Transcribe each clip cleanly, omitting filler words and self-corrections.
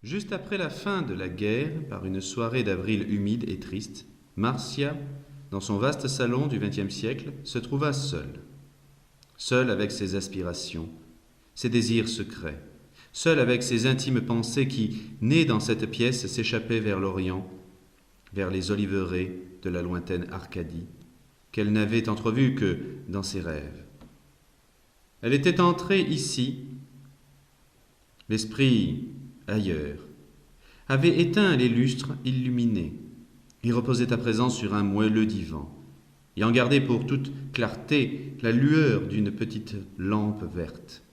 Juste après la fin de la guerre, par une soirée d'avril humide et triste, Marcia, dans son vaste salon du XXe siècle, se trouva seule. Seule avec ses aspirations, ses désirs secrets, seule avec ses intimes pensées qui, nées dans cette pièce, s'échappaient vers l'Orient, vers les oliveraies de la lointaine Arcadie, qu'elle n'avait entrevues que dans ses rêves. Elle était entrée ici, l'esprit ailleurs, avait éteint les lustres illuminés et reposait à présent sur un moelleux divan, ayant gardé pour toute clarté la lueur d'une petite lampe verte,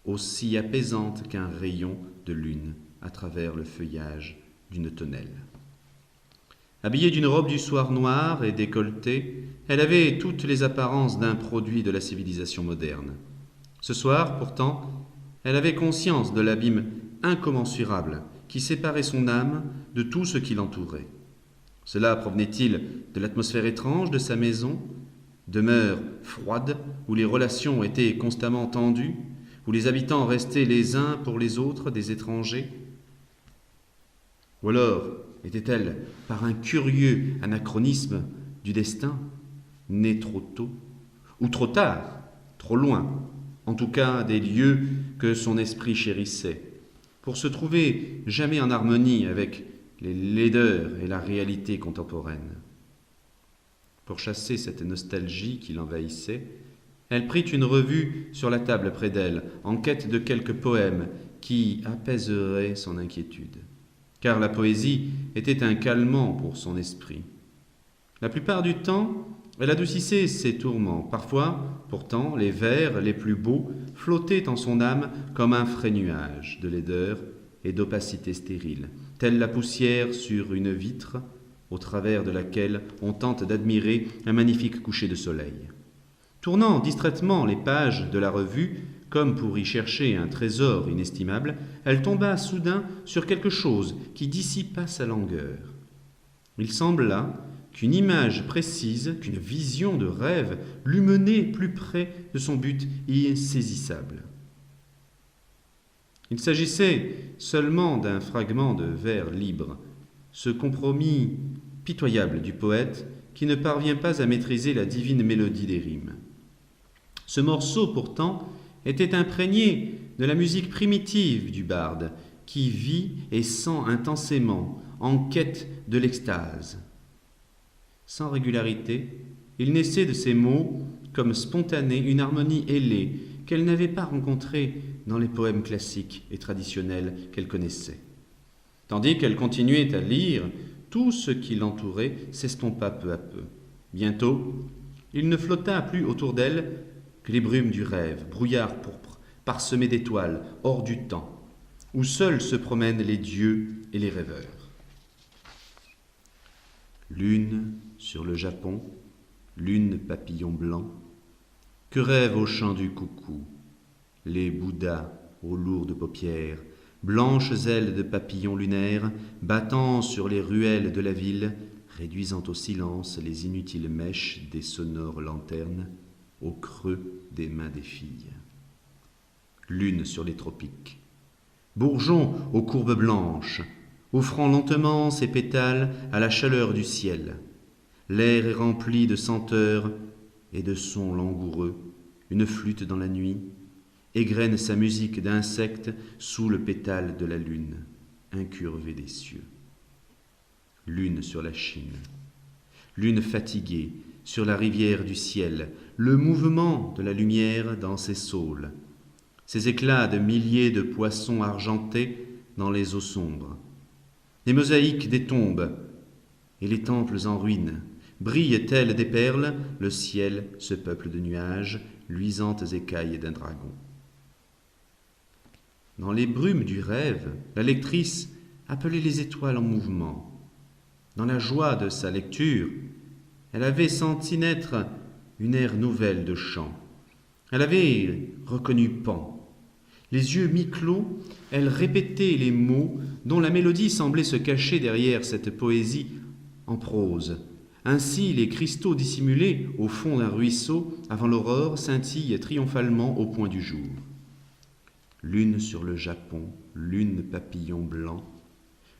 aussi apaisante qu'un rayon de lune à travers le feuillage d'une tonnelle. Habillée d'une robe du soir noire et décolletée, elle avait toutes les apparences d'un produit de la civilisation moderne. Ce soir, pourtant, elle avait conscience de l'abîme incommensurable qui séparait son âme de tout ce qui l'entourait. Cela provenait-il de l'atmosphère étrange de sa maison, demeure froide où les relations étaient constamment tendues, où les habitants restaient les uns pour les autres des étrangers? Ou alors était-elle par un curieux anachronisme du destin, née trop tôt, ou trop tard, trop loin, en tout cas des lieux que son esprit chérissait, pour se trouver jamais en harmonie avec les laideurs et la réalité contemporaine. Pour chasser cette nostalgie qui l'envahissait, elle prit une revue sur la table près d'elle, en quête de quelques poèmes qui apaiseraient son inquiétude. Car la poésie était un calmant pour son esprit. La plupart du temps, elle adoucissait ses tourments. Parfois, pourtant, les vers les plus beaux flottaient en son âme comme un frais nuage de laideur et d'opacité stérile, telle la poussière sur une vitre au travers de laquelle on tente d'admirer un magnifique coucher de soleil. Tournant distraitement les pages de la revue, comme pour y chercher un trésor inestimable, elle tomba soudain sur quelque chose qui dissipa sa langueur. Il sembla qu'une image précise, qu'une vision de rêve l'eût menée plus près de son but insaisissable. Il s'agissait seulement d'un fragment de vers libre, ce compromis pitoyable du poète qui ne parvient pas à maîtriser la divine mélodie des rimes. Ce morceau, pourtant, était imprégné de la musique primitive du barde, qui vit et sent intensément, en quête de l'extase. Sans régularité, il naissait de ces mots, comme spontanée, une harmonie ailée qu'elle n'avait pas rencontrée dans les poèmes classiques et traditionnels qu'elle connaissait. Tandis qu'elle continuait à lire, tout ce qui l'entourait s'estompa peu à peu. Bientôt, il ne flotta plus autour d'elle que les brumes du rêve, brouillard pourpre, parsemé d'étoiles, hors du temps, où seuls se promènent les dieux et les rêveurs. Lune sur le Japon, lune papillon blanc, que rêvent au chant du coucou les Bouddhas aux lourdes paupières, blanches ailes de papillons lunaires, battant sur les ruelles de la ville, réduisant au silence les inutiles mèches des sonores lanternes, au creux des mains des filles. Lune sur les tropiques, bourgeon aux courbes blanches, offrant lentement ses pétales à la chaleur du ciel. L'air est rempli de senteurs et de sons langoureux, une flûte dans la nuit, égrène sa musique d'insectes sous le pétale de la lune, incurvée des cieux. Lune sur la Chine, lune fatiguée sur la rivière du ciel, le mouvement de la lumière dans ses saules, ces éclats de milliers de poissons argentés dans les eaux sombres, les mosaïques des tombes et les temples en ruine, brillent telles des perles, le ciel se peuple de nuages, luisantes écailles d'un dragon. Dans les brumes du rêve, la lectrice appelait les étoiles en mouvement. Dans la joie de sa lecture, elle avait senti naître une ère nouvelle de chant. Elle avait reconnu Pan. Les yeux mi-clos, elle répétait les mots dont la mélodie semblait se cacher derrière cette poésie en prose. Ainsi, les cristaux dissimulés au fond d'un ruisseau avant l'aurore scintillent triomphalement au point du jour. Lune sur le Japon, lune papillon blanc,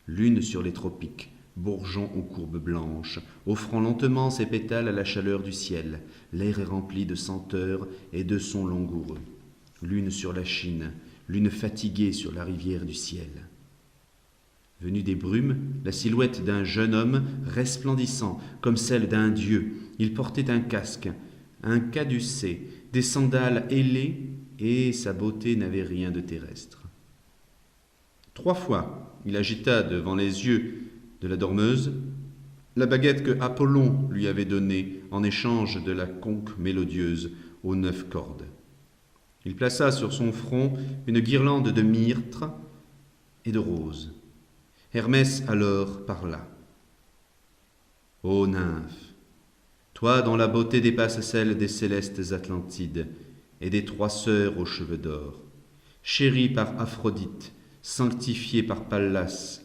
L'une sur les tropiques, bourgeon aux courbes blanches, offrant lentement ses pétales à la chaleur du ciel. L'air est rempli de senteurs et de sons langoureux. L'une sur la Chine, l'une fatiguée sur la rivière du ciel. Venue des brumes, la silhouette d'un jeune homme resplendissant comme celle d'un dieu. Il portait un casque, un caducée, des sandales ailées, et sa beauté n'avait rien de terrestre. 3 fois, il agita devant les yeux de la dormeuse la baguette que Apollon lui avait donnée en échange de la conque mélodieuse aux 9 cordes. Il plaça sur son front une guirlande de myrte et de roses. Hermès alors parla. « Ô nymphe, toi dont la beauté dépasse celle des célestes Atlantides et des 3 sœurs aux cheveux d'or, chérie par Aphrodite, sanctifiée par Pallas,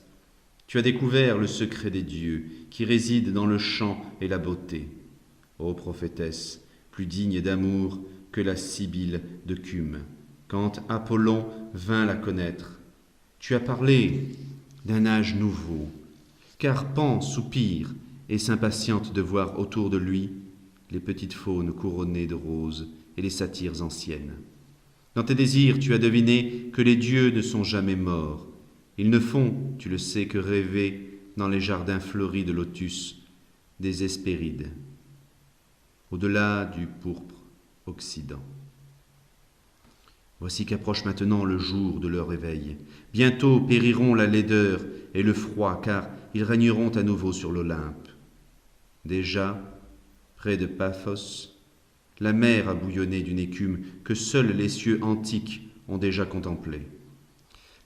tu as découvert le secret des dieux qui réside dans le chant et la beauté. Ô prophétesse, plus digne d'amour que la Sibylle de Cume, quand Apollon vint la connaître, tu as parlé d'un âge nouveau, car Pan soupire et s'impatiente de voir autour de lui les petites faunes couronnées de roses et les satyres anciennes. Dans tes désirs, tu as deviné que les dieux ne sont jamais morts. Ils ne font, tu le sais, que rêver dans les jardins fleuris de lotus des Hespérides, au-delà du pourpre Occident. Voici qu'approche maintenant le jour de leur éveil. Bientôt périront la laideur et le froid, car ils régneront à nouveau sur l'Olympe. Déjà, près de Paphos, la mer a bouillonné d'une écume que seuls les cieux antiques ont déjà contemplée.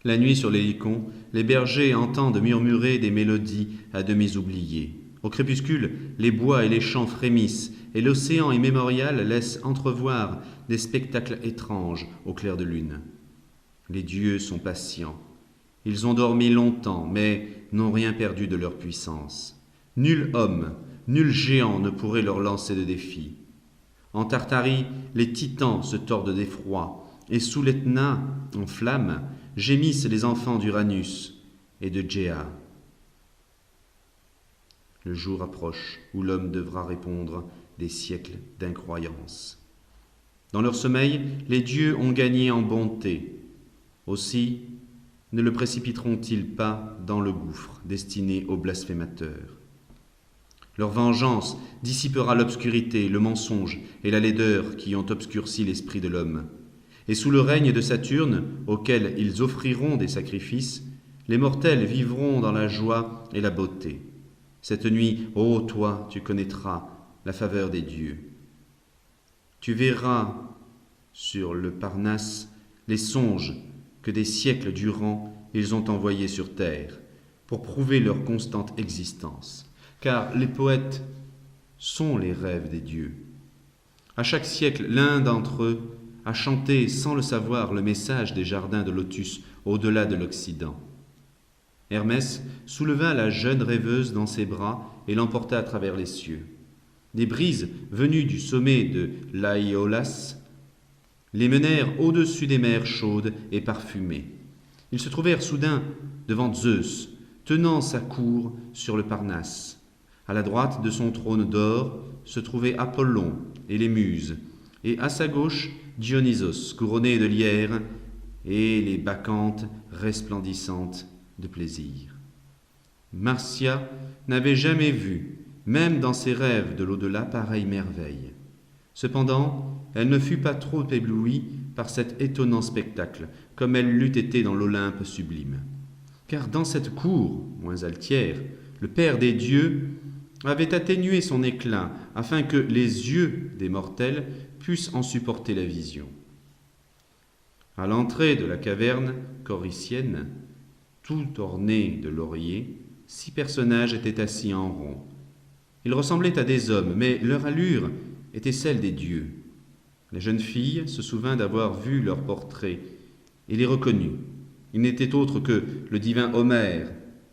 La nuit sur les licons, les bergers entendent murmurer des mélodies à demi oubliées. Au crépuscule, les bois et les champs frémissent, et l'océan immémorial laisse entrevoir des spectacles étranges au clair de lune. Les dieux sont patients. Ils ont dormi longtemps, mais n'ont rien perdu de leur puissance. Nul homme, nul géant ne pourrait leur lancer de défi. En Tartarie, les titans se tordent d'effroi, et sous l'Etna, en flammes, gémissent les enfants d'Uranus et de Gea. Le jour approche où l'homme devra répondre des siècles d'incroyance. Dans leur sommeil, les dieux ont gagné en bonté. Aussi, ne le précipiteront-ils pas dans le gouffre destiné aux blasphémateurs? Leur vengeance dissipera l'obscurité, le mensonge et la laideur qui ont obscurci l'esprit de l'homme. Et sous le règne de Saturne, auquel ils offriront des sacrifices, les mortels vivront dans la joie et la beauté. Cette nuit, ô toi, tu connaîtras la faveur des dieux. Tu verras sur le Parnasse les songes que des siècles durant ils ont envoyés sur terre pour prouver leur constante existence. Car les poètes sont les rêves des dieux. À chaque siècle, l'un d'entre eux a chanté sans le savoir le message des jardins de lotus au-delà de l'Occident. Hermès souleva la jeune rêveuse dans ses bras et l'emporta à travers les cieux. Des brises venues du sommet de l'Aïolas les menèrent au-dessus des mers chaudes et parfumées. Ils se trouvèrent soudain devant Zeus, tenant sa cour sur le Parnasse. À la droite de son trône d'or se trouvaient Apollon et les Muses, et à sa gauche Dionysos, couronné de lierre, et les bacchantes resplendissantes de plaisir. Marcia n'avait jamais vu, même dans ses rêves de l'au-delà, pareille merveille. Cependant, elle ne fut pas trop éblouie par cet étonnant spectacle, comme elle l'eût été dans l'Olympe sublime. Car dans cette cour, moins altière, le Père des dieux avait atténué son éclat afin que les yeux des mortels puissent en supporter la vision. À l'entrée de la caverne coricienne, tout ornée de lauriers, 6 personnages étaient assis en rond. Ils ressemblaient à des hommes, mais leur allure était celle des dieux. La jeune fille se souvint d'avoir vu leurs portraits et les reconnut. Ils n'étaient autres que le divin Homère,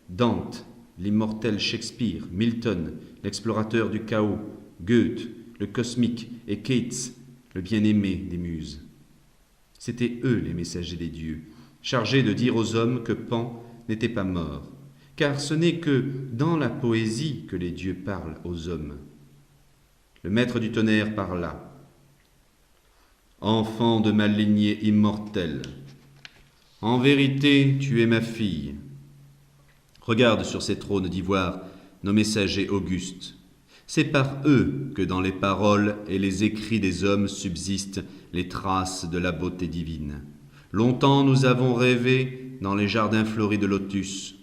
Dante, l'immortel Shakespeare, Milton, l'explorateur du chaos, Goethe, le cosmique, et Keats, le bien-aimé des muses. C'étaient eux les messagers des dieux, chargés de dire aux hommes que Pan n'était pas mort, car ce n'est que dans la poésie que les dieux parlent aux hommes. Le maître du tonnerre parla. Enfant de ma lignée immortelle, en vérité, tu es ma fille. Regarde sur ces trônes d'ivoire nos messagers augustes. C'est par eux que dans les paroles et les écrits des hommes subsistent les traces de la beauté divine. Longtemps nous avons rêvé dans les jardins fleuris de lotus.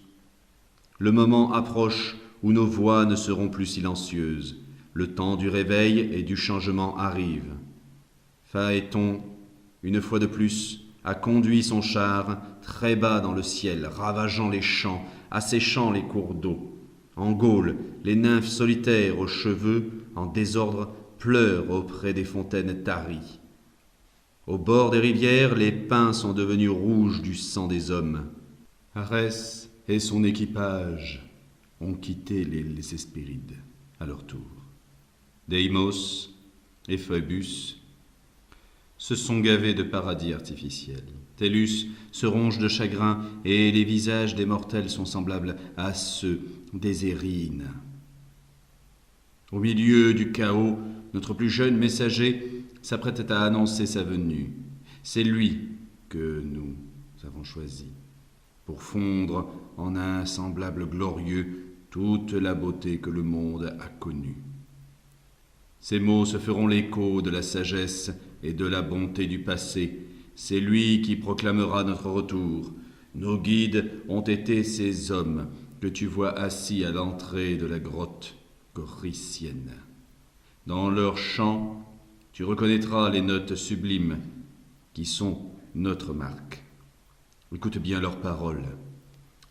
Le moment approche où nos voix ne seront plus silencieuses. Le temps du réveil et du changement arrive. Phaéton, une fois de plus, a conduit son char très bas dans le ciel, ravageant les champs, asséchant les cours d'eau. En Gaule, les nymphes solitaires aux cheveux en désordre pleurent auprès des fontaines taries. Au bord des rivières, les pins sont devenus rouges du sang des hommes. Arès et son équipage ont quitté les Hespérides à leur tour. Déimos et Phœbus se sont gavés de paradis artificiels. Tellus se ronge de chagrin et les visages des mortels sont semblables à ceux des Érines. Au milieu du chaos, notre plus jeune messager s'apprête à annoncer sa venue. C'est lui que nous avons choisi pour fondre en un semblable glorieux toute la beauté que le monde a connue. Ces mots se feront l'écho de la sagesse et de la bonté du passé. C'est lui qui proclamera notre retour. Nos guides ont été ces hommes que tu vois assis à l'entrée de la grotte coricienne. Dans leur chant, tu reconnaîtras les notes sublimes qui sont notre marque. Écoute bien leurs paroles.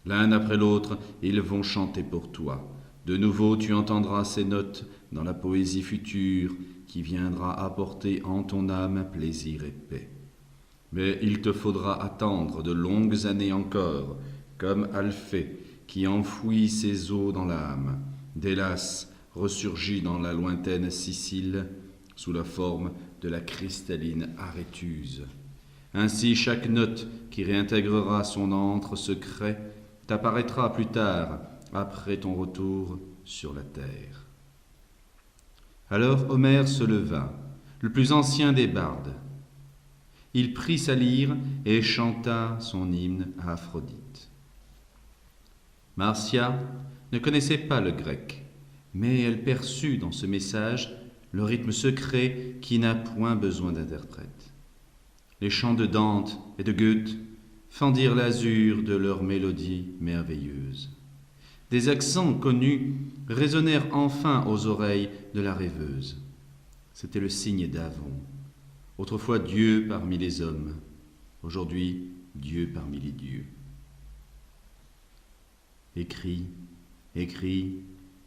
L'un après l'autre, ils vont chanter pour toi. De nouveau, tu entendras ces notes dans la poésie future qui viendra apporter en ton âme plaisir et paix. Mais il te faudra attendre de longues années encore, comme Alphée qui enfouit ses eaux dans l'âme, d'Hélas ressurgit dans la lointaine Sicile sous la forme de la cristalline Aréthuse. Ainsi, chaque note qui réintégrera son antre secret t'apparaîtra plus tard, après ton retour sur la terre. Alors Homère se leva, le plus ancien des bardes. Il prit sa lyre et chanta son hymne à Aphrodite. Marcia ne connaissait pas le grec, mais elle perçut dans ce message le rythme secret qui n'a point besoin d'interprète. Les chants de Dante et de Goethe fendirent l'azur de leurs mélodies merveilleuses. Des accents connus résonnèrent enfin aux oreilles de la rêveuse. C'était le signe d'Avon. Autrefois Dieu parmi les hommes, aujourd'hui Dieu parmi les dieux. Écris, écris,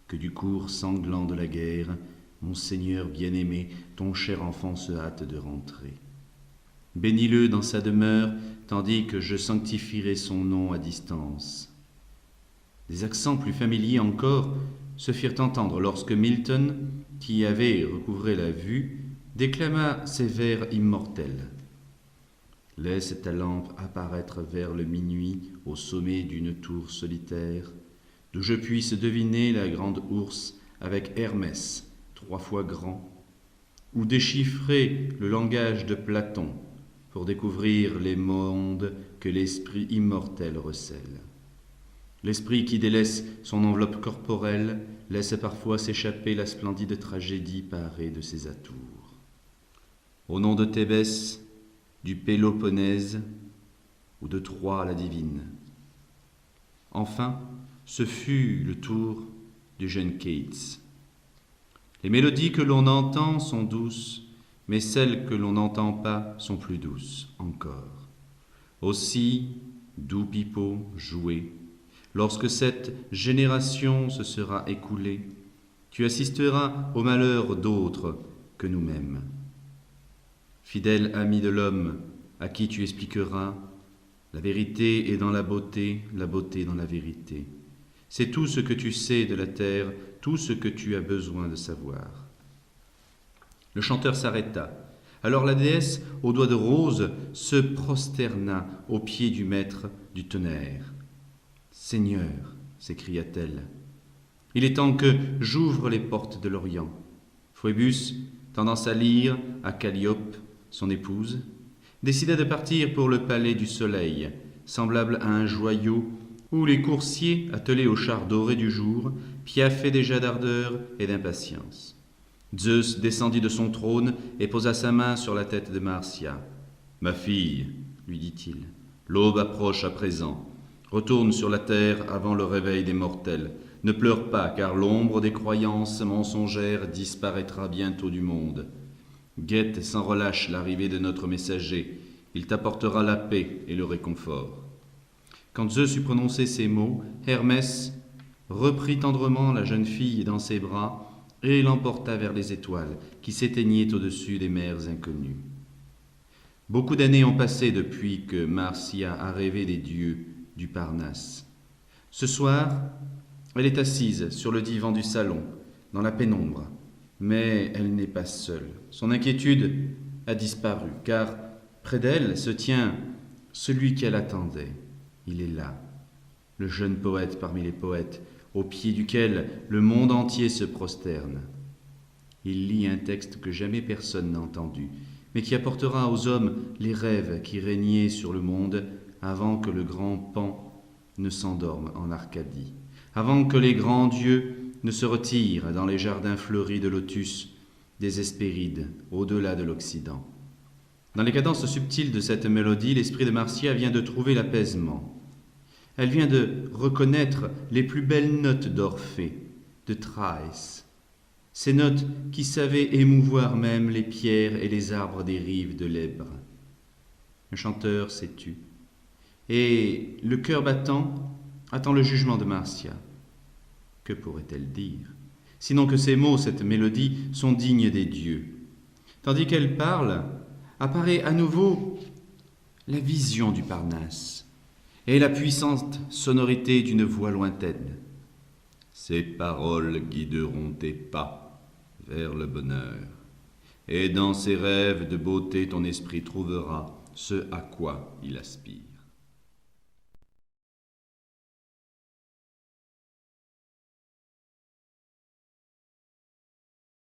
que du cours sanglant de la guerre, mon Seigneur bien-aimé, ton cher enfant se hâte de rentrer. Bénis-le dans sa demeure, tandis que je sanctifierai son nom à distance. Des accents plus familiers encore se firent entendre lorsque Milton, qui avait recouvré la vue, déclama ces vers immortels. Laisse ta lampe apparaître vers le minuit au sommet d'une tour solitaire, d'où je puisse deviner la grande ourse avec Hermès, 3 fois grand, ou déchiffrer le langage de Platon pour découvrir les mondes que l'esprit immortel recèle. L'esprit qui délaisse son enveloppe corporelle laisse parfois s'échapper la splendide tragédie parée de ses atours. Au nom de Thébès, du Péloponnèse ou de Troie la divine. Enfin, ce fut le tour du jeune Keats. Les mélodies que l'on entend sont douces, mais celles que l'on n'entend pas sont plus douces encore. Aussi, doux pipeau, jouez. Lorsque cette génération se sera écoulée, tu assisteras au malheur d'autres que nous-mêmes. Fidèle ami de l'homme, à qui tu expliqueras la vérité est dans la beauté dans la vérité. C'est tout ce que tu sais de la terre, tout ce que tu as besoin de savoir. Le chanteur s'arrêta. Alors la déesse, aux doigts de rose, se prosterna aux pieds du maître du tonnerre. Seigneur, s'écria-t-elle. Il est temps que j'ouvre les portes de l'Orient. Phœbus, tendant sa lyre à Calliope, son épouse, décida de partir pour le palais du soleil, semblable à un joyau où les coursiers, attelés aux chars dorés du jour, piaffaient déjà d'ardeur et d'impatience. Zeus descendit de son trône et posa sa main sur la tête de Marcia. « Ma fille, lui dit-il, l'aube approche à présent. Retourne sur la terre avant le réveil des mortels. Ne pleure pas, car l'ombre des croyances mensongères disparaîtra bientôt du monde. Guette sans relâche l'arrivée de notre messager. Il t'apportera la paix et le réconfort. » Quand Zeus eut prononcé ces mots, Hermès reprit tendrement la jeune fille dans ses bras et l'emporta vers les étoiles qui s'éteignaient au-dessus des mers inconnues. Beaucoup d'années ont passé depuis que Marcia a rêvé des dieux du Parnasse. Ce soir, elle est assise sur le divan du salon, dans la pénombre, mais elle n'est pas seule. Son inquiétude a disparu, car près d'elle se tient celui qu'elle attendait. Il est là, le jeune poète parmi les poètes, au pied duquel le monde entier se prosterne. Il lit un texte que jamais personne n'a entendu, mais qui apportera aux hommes les rêves qui régnaient sur le monde avant que le grand Pan ne s'endorme en Arcadie, avant que les grands dieux ne se retirent dans les jardins fleuris de lotus des Hespérides, au-delà de l'Occident. Dans les cadences subtiles de cette mélodie, l'esprit de Marcia vient de trouver l'apaisement. Elle vient de reconnaître les plus belles notes d'Orphée, de Thaïs, ces notes qui savaient émouvoir même les pierres et les arbres des rives de l'Èbre. Un chanteur s'est tu, et le cœur battant attend le jugement de Marcia. Que pourrait-elle dire, sinon que ces mots, cette mélodie, sont dignes des dieux? Tandis qu'elle parle, apparaît à nouveau la vision du Parnasse et la puissante sonorité d'une voix lointaine. Ces paroles guideront tes pas vers le bonheur, et dans ces rêves de beauté ton esprit trouvera ce à quoi il aspire.